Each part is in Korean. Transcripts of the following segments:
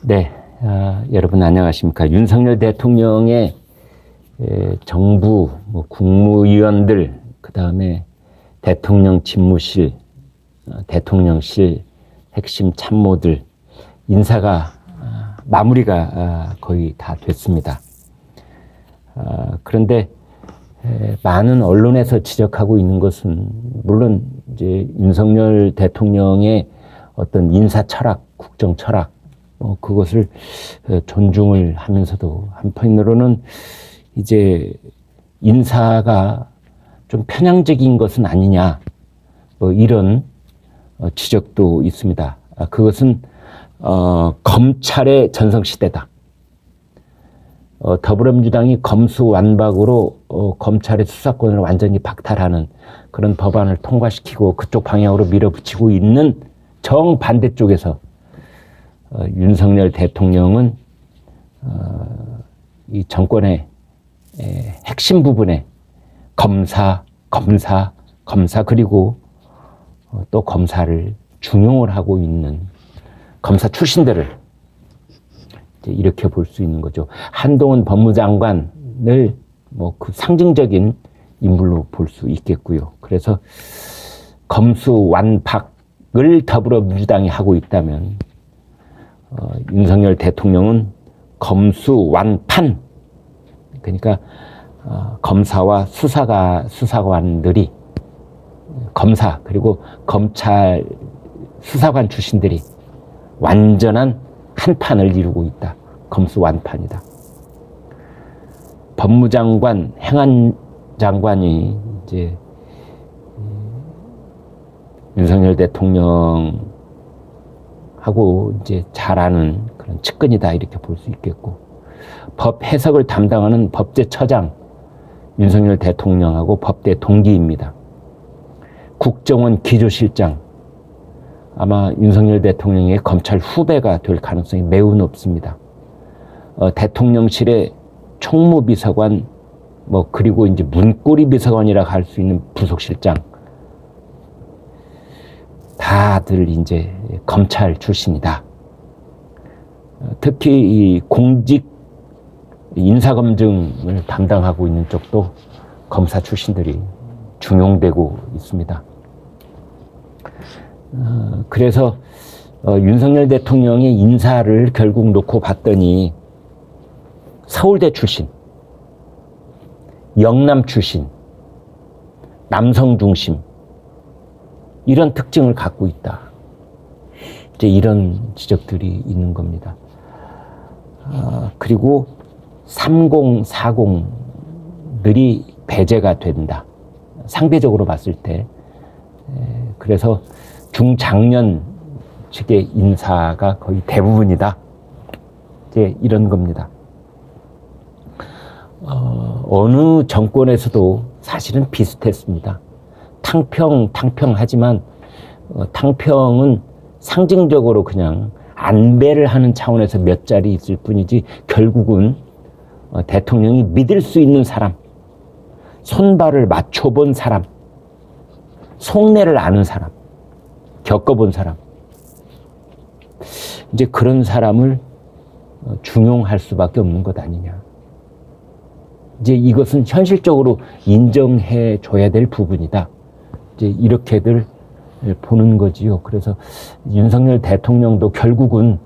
네, 여러분 안녕하십니까. 윤석열 대통령의 정부, 국무위원들, 그 다음에 대통령 집무실, 대통령실 핵심 참모들 인사가 마무리가 거의 다 됐습니다. 그런데 많은 언론에서 지적하고 있는 것은 물론 이제 윤석열 대통령의 어떤 인사 철학, 국정 철학, 그것을 존중을 하면서도 한편으로는 이제 인사가 좀 편향적인 것은 아니냐, 이런 지적도 있습니다. 그것은 검찰의 전성시대다. 더불어민주당이 검수완박으로 검찰의 수사권을 완전히 박탈하는 그런 법안을 통과시키고 그쪽 방향으로 밀어붙이고 있는 정반대쪽에서 윤석열 대통령은 이 정권의 핵심 부분에 검사 그리고 또 검사를 중용을 하고 있는 검사 출신들을 이렇게 볼 수 있는 거죠. 한동훈 법무장관을 그 상징적인 인물로 볼 수 있겠고요. 그래서 검수완박을 더불어민주당이 하고 있다면 윤석열 대통령은 검수완판, 그러니까 검사와 수사관들이 검사 그리고 검찰 수사관 출신들이 완전한 한 판을 이루고 있다. 검수완판이다. 법무장관, 행안장관이 이제 윤석열 대통령하고 이제 잘 아는 그런 측근이다 이렇게 볼 수 있겠고, 법 해석을 담당하는 법제처장 윤석열 대통령하고 법대 동기입니다. 국정원 기조실장 아마 윤석열 대통령의 검찰 후배가 될 가능성이 매우 높습니다. 대통령실의 총무비서관, 그리고 이제 문고리 비서관이라고 할 수 있는 부속실장, 다들 이제 검찰 출신이다. 특히 이 공직 인사검증을 담당하고 있는 쪽도 검사 출신들이 중용되고 있습니다. 그래서 윤석열 대통령의 인사를 결국 놓고 봤더니 서울대 출신, 영남 출신, 남성 중심, 이런 특징을 갖고 있다. 이제 이런 지적들이 있는 겁니다. 그리고 3040들이 배제가 된다. 상대적으로 봤을 때. 그래서 중장년 측의 인사가 거의 대부분이다. 이제 이런 겁니다. 어느 정권에서도 사실은 비슷했습니다. 탕평하지만 탕평은 상징적으로 그냥 안배를 하는 차원에서 몇 자리 있을 뿐이지 결국은 대통령이 믿을 수 있는 사람, 손발을 맞춰본 사람, 속내를 아는 사람, 겪어본 사람, 이제 그런 사람을 중용할 수밖에 없는 것 아니냐. 이제 이것은 현실적으로 인정해 줘야 될 부분이다. 이제 이렇게들 보는 거지요. 그래서 윤석열 대통령도 결국은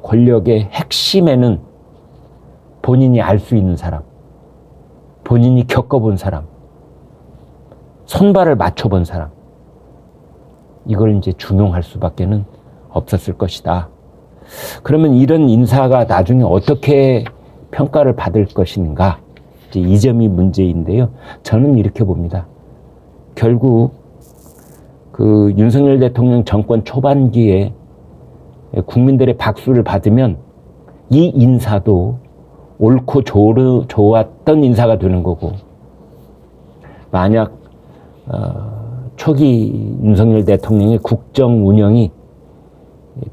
권력의 핵심에는 본인이 알 수 있는 사람, 본인이 겪어본 사람, 손발을 맞춰본 사람, 이걸 이제 중용할 수밖에는 없었을 것이다. 그러면 이런 인사가 나중에 어떻게 평가를 받을 것인가? 이제 이 점이 문제인데요. 저는 이렇게 봅니다. 결국 그 윤석열 대통령 정권 초반기에 국민들의 박수를 받으면 이 인사도 옳고 좋았던 인사가 되는 거고, 만약 초기 윤석열 대통령의 국정 운영이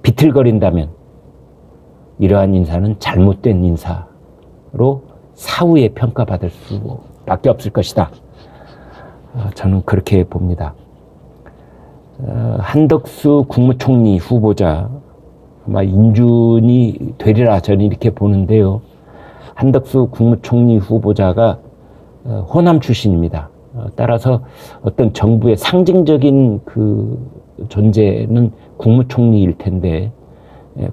비틀거린다면 이러한 인사는 잘못된 인사로 사후에 평가받을 수밖에 없을 것이다. 저는 그렇게 봅니다. 한덕수 국무총리 후보자 아마 인준이 되리라 저는 이렇게 보는데요. 한덕수 국무총리 후보자가 호남 출신입니다. 따라서 어떤 정부의 상징적인 그 존재는 국무총리일 텐데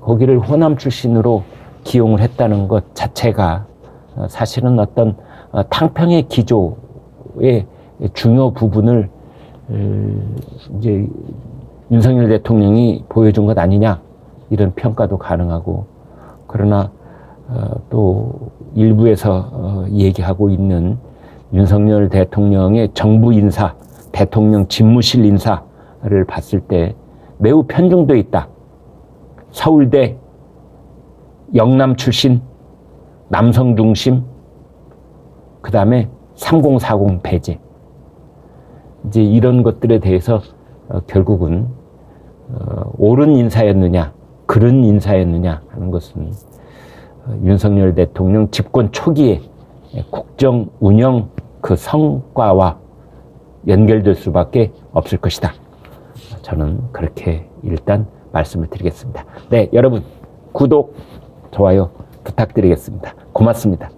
거기를 호남 출신으로 기용을 했다는 것 자체가 사실은 어떤 탕평의 기조의 중요 부분을 이제 윤석열 대통령이 보여준 것 아니냐 이런 평가도 가능하고, 그러나 또 일부에서 얘기하고 있는 윤석열 대통령의 정부 인사, 대통령 집무실 인사를 봤을 때 매우 편중돼 있다. 서울대, 영남 출신, 남성 중심, 그 다음에 3040 배제. 이제 이런 것들에 대해서 결국은 옳은 인사였느냐, 그른 인사였느냐 하는 것은 윤석열 대통령 집권 초기에 국정 운영 그 성과와 연결될 수밖에 없을 것이다. 저는 그렇게 일단 말씀을 드리겠습니다. 네, 여러분 구독, 좋아요 부탁드리겠습니다. 고맙습니다.